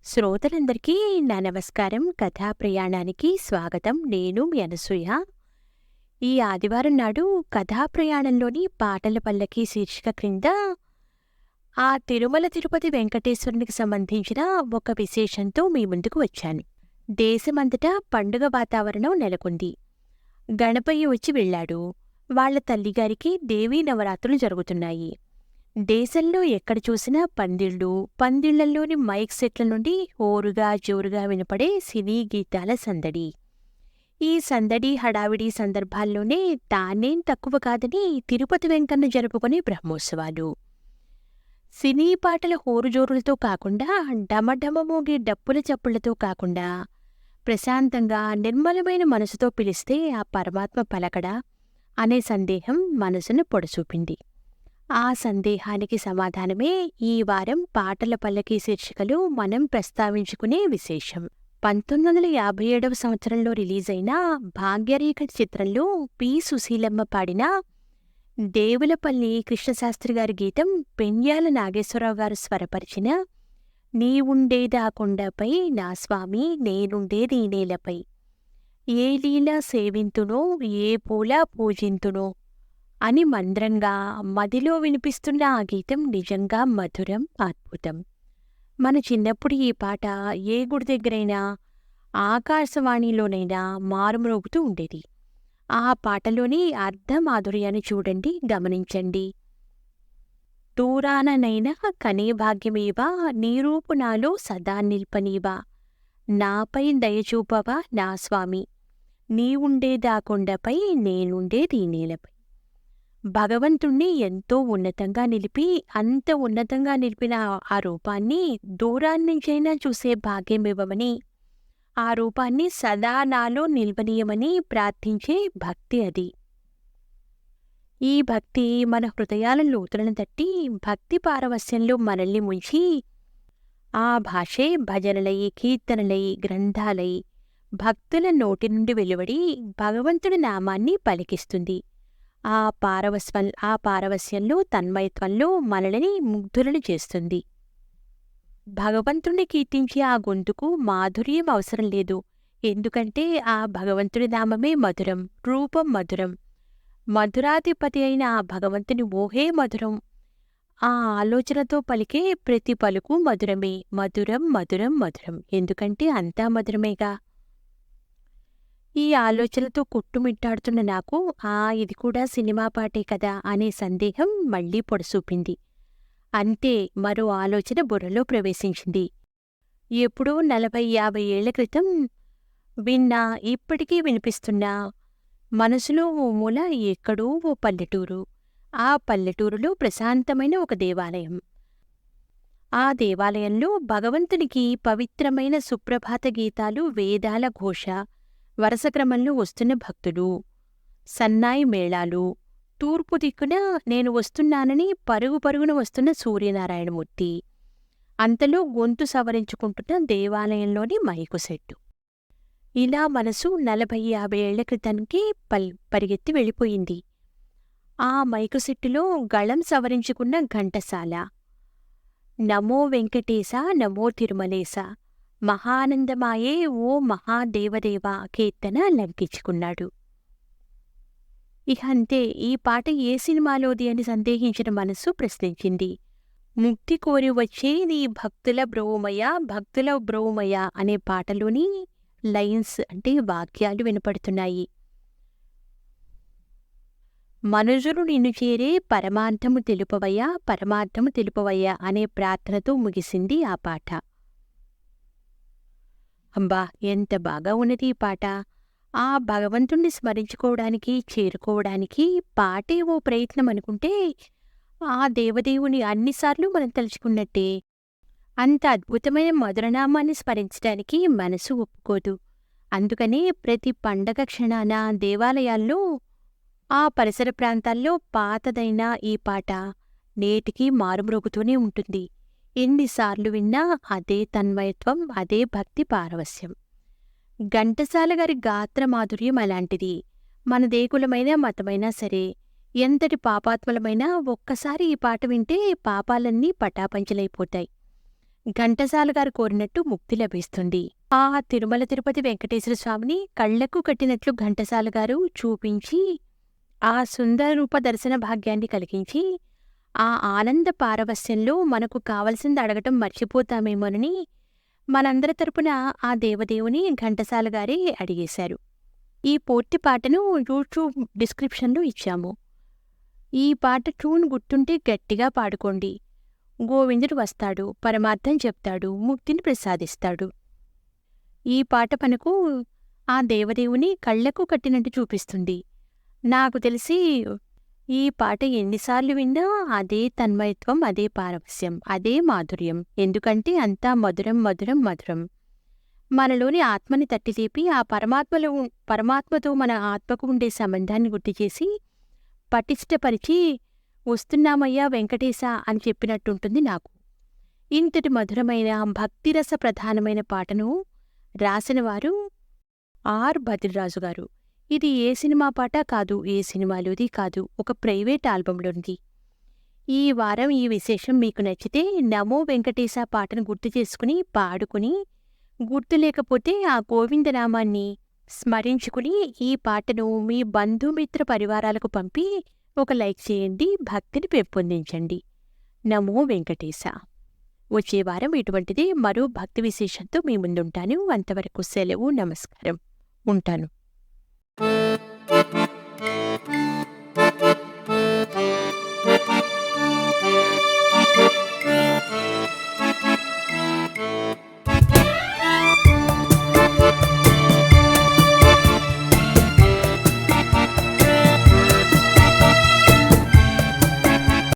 శ్రోతలందరికీ నా నమస్కారం. కథా ప్రయాణానికి స్వాగతం. నేను మీ అనసూయ. ఈ ఆదివారం నాడు కథా ప్రయాణంలోని పాటల పల్లకి శీర్షిక క్రింద ఆ తిరుమల తిరుపతి వెంకటేశ్వరునికి సంబంధించిన ఒక విశేషంతో మీ ముందుకు వచ్చాను. దేశమంతటా పండుగ వాతావరణం నెలకొంది. గణపయ్య వచ్చి వెళ్ళాడు. వాళ్ల తల్లిగారికి దేవీ నవరాత్రులు జరుగుతున్నాయి. దేశంలో ఎక్కడ చూసినా పందిళ్ళు, పందిళ్లలోని మైక్ సెట్ల నుండి హోరుగా జోరుగా వినపడే సినీ గీతాల సందడి. ఈ సందడి హడావిడి సందర్భాల్లోనే తానేం తక్కువ కాదని తిరుపతి వెంకన్న జరుపుకునే బ్రహ్మోత్సవాలు. సినీ పాటల హోరుజోరులతో కాకుండా, డమడమ మోగే డప్పుల చప్పుళ్లతో కాకుండా, ప్రశాంతంగా నిర్మలమైన మనసుతో పిలిస్తే ఆ పరమాత్మ పలకడా అనే సందేహం మనసును పొడచూపింది. ఆ సందేహానికి సమాధానమే ఈ వారం పాటల పల్లకి శీర్షికలో మనం ప్రస్తావించుకునే విశేషం. 1957వ సంవత్సరంలో రిలీజైన భాగ్యరేఖ చిత్రంలో పి. సుశీలమ్మ పాడిన దేవులపల్లి కృష్ణశాస్త్రిగారి గీతం పెండ్యాల నాగేశ్వరరావు గారు స్వరపరిచిన నీవుండేదా కొండపై నా స్వామి నేనుండేది ఈ నేలపై, ఏ లీల సేవింతునో ఏ పూల పూజింతునో అని మంద్రంగా మదిలో వినిపిస్తున్న ఆ గీతం నిజంగా మధురం, అద్భుతం. మన చిన్నప్పుడు ఈ పాట ఏ గుడి దగ్గరైనా, ఆకాశవాణిలోనైనా మారుమ్రోగుతూ ఉండేది. ఆ పాటలోని అర్ధమాధుర్యాన్ని చూడండి, గమనించండి. దూరాననైనా కనే భాగ్యమేవా నీరూపు నాలో సదా నిల్పనీవా, నాపై దయచూపవా నా స్వామి నీవుండేదా కొండపై నేనుండేది ఈ నేలపై. భగవంతుణ్ణి ఎంతో ఉన్నతంగా నిలిపి, అంత ఉన్నతంగా నిలిపిన ఆ రూపాన్ని దూరాన్నించైనా చూసే భాగ్యమివ్వమని, ఆ రూపాన్ని సదా నాలో నిల్వనీయమని ప్రార్థించే భక్తి అది. ఈ భక్తి మన హృదయాల లోతులను తట్టి, భక్తి పారవస్యంలో మనల్ని ముంచి, ఆ భాషే భజనలై, కీర్తనలై, గ్రంథాలై భక్తుల నోటి నుండి వెలువడి భగవంతుడి నామాన్ని పలికిస్తుంది. ఆ పారవస్యంలో, తన్మయత్వంలో మనల్ని ముగ్ధులను చేస్తుంది. భగవంతుణ్ణి కీర్తించే ఆ గొంతుకు మాధుర్యం అవసరం లేదు. ఎందుకంటే ఆ భగవంతుడి నామమే మధురం, రూపం మధురం. మధురాధిపతి అయిన ఆ భగవంతుని ఊహే మధురం. ఆ ఆలోచనతో పలికే ప్రతి పలుకు మధురమే. మధురం మధురం మధురం. ఎందుకంటే అంతా మధురమేగా. ఈ ఆలోచనలతో కొట్టుమిట్టాడుతున్న నాకు ఇది కూడా సినిమా పాటే కదా అనే సందేహం మళ్లీ పొడసూపింది. అంతే, మరో ఆలోచన బుర్రలో ప్రవేశించింది. ఎప్పుడో 40-50 ఏళ్ల క్రితం విన్నా, ఇప్పటికీ వినిపిస్తున్నా, మనసులో ఓ మూల ఎక్కడో ఓ పల్లెటూరు. ఆ పల్లెటూరులో ప్రశాంతమైన ఒక దేవాలయం. ఆ దేవాలయంలో భగవంతునికి పవిత్రమైన సుప్రభాత గీతాలు, వేదాల ఘోష, వరుస క్రమంలో వస్తున్న భక్తులు, సన్నాయి మేళాలు, తూర్పు దిక్కున నేను వస్తున్నానని పరుగు పరుగున వస్తున్న సూర్యనారాయణమూర్తి, అంతలో గొంతు సవరించుకుంటున్న దేవాలయంలోని మైకు సెట్టు. ఇలా మనసు 40-50 ఏళ్ల క్రితానికి పరిగెత్తి వెళ్ళిపోయింది. ఆ మైకు సెట్టులో గళం సవరించుకున్న ఘంటసాల నమో వెంకటేశ నమో తిరుమలేశ మహానందమాయే ఓ మహాదేవదేవా కీర్తన లంకించుకున్నాడు. ఇక అంతే, ఈ పాట ఏ సినిమాలోది అని సందేహించిన మనసు ప్రశ్నించింది. ముక్తి కోరి వచ్చే నీ భక్తుల బ్రోమయ అనే పాటలోని లైన్స్ అంటే వాక్యాలు వినపడుతున్నాయి. మనుజులు నిన్ను చేరే పరమార్థము తెలుపవయ్యా అనే ప్రార్థనతో ముగిసింది ఆ పాట. అబ్బా, ఎంత బాగా ఉన్నది ఈ పాట! ఆ భగవంతుణ్ణి స్మరించుకోవడానికి, చేరుకోవడానికి పాటే ఓ ప్రయత్నం అనుకుంటే, ఆ దేవదేవుని అన్నిసార్లు మనం తలుచుకున్నట్టే. అంత అద్భుతమైన మధురనామాన్ని స్మరించడానికి మనసు ఒప్పుకోదు. అందుకనే ప్రతి పండగ క్షణాన దేవాలయాల్లో, ఆ పరిసర ప్రాంతాల్లో పాతదైనా ఈ పాట నేటికీ మారుమ్రోగుతూనే ఉంటుంది. ఎన్నిసార్లు విన్నా అదే తన్మయత్వం, అదే భక్తి పారవస్యం. ఘంటసాల గారి గాత్ర మాధుర్యం అలాంటిది. మన దేకులమైన మతమైనా సరే, ఎంతటి పాపాత్ములమైనా ఒక్కసారి ఈ పాట వింటే పాపాలన్నీ పటాపంచలైపోతాయి. ఘంటసాల గారు కోరినట్టు ముక్తి లభిస్తుంది. ఆ తిరుమల తిరుపతి వెంకటేశ్వర స్వామిని కళ్లకు కట్టినట్లు ఘంటసాల గారు చూపించి, ఆ సుందర రూప దర్శన భాగ్యాన్ని కలిగించి, ఆ ఆనంద పారవస్యంలో మనకు కావలసింది అడగటం మర్చిపోతామేమోనని మనందరి తరపున ఆ దేవదేవుని ఘంటసాల గారే అడిగేశారు. ఈ పూర్తి పాటను యూట్యూబ్ డిస్క్రిప్షన్లో ఇచ్చాము. ఈ పాట ట్యూన్ గుర్తుంటే గట్టిగా పాడుకోండి. గోవిందుడు వస్తాడు, పరమార్థం చెప్తాడు, ముక్తిని ప్రసాదిస్తాడు. ఈ పాట మనకు ఆ దేవదేవుని కళ్లకు కట్టినట్టు చూపిస్తుంది. నాకు తెలిసి ఈ పాట ఎన్నిసార్లు విన్నా అదే తన్మయత్వం, అదే పారవస్యం, అదే మాధుర్యం. ఎందుకంటే అంతా మధురం మధురం మధురం. మనలోని ఆత్మని తట్టిలేపి ఆ పరమాత్మతో మన ఆత్మకు ఉండే సంబంధాన్ని గుర్తుచేసి పటిష్టపరిచి వస్తున్నామయ్యా వెంకటేశ అని చెప్పినట్టుంటుంది నాకు. ఇంతటి మధురమైన భక్తిరస ప్రధానమైన పాటను రాసినవారు ఆర్ భద్రరాజు గారు. ఇది ఏ సినిమా పాట కాదు, ఏ సినిమాలోది కాదు, ఒక ప్రైవేట్ ఆల్బంలోనిది. ఈ వారం ఈ విశేషం మీకు నచ్చితే నమో వెంకటేశ పాటను గుర్తు చేసుకుని పాడుకుని, గుర్తు లేకపోతే ఆ గోవిందనామాన్ని స్మరించుకుని ఈ పాటను మీ బంధుమిత్ర పరివారాలకు పంపి ఒక లైక్ చేయండి, భక్తిని పెంపొందించండి. నమో వెంకటేశ. వచ్చే వారం ఇటువంటిదే మరో భక్తి విశేషంతో మీ ముందుంటాను. అంతవరకు సెలవు. నమస్కారం. ఉంటాను.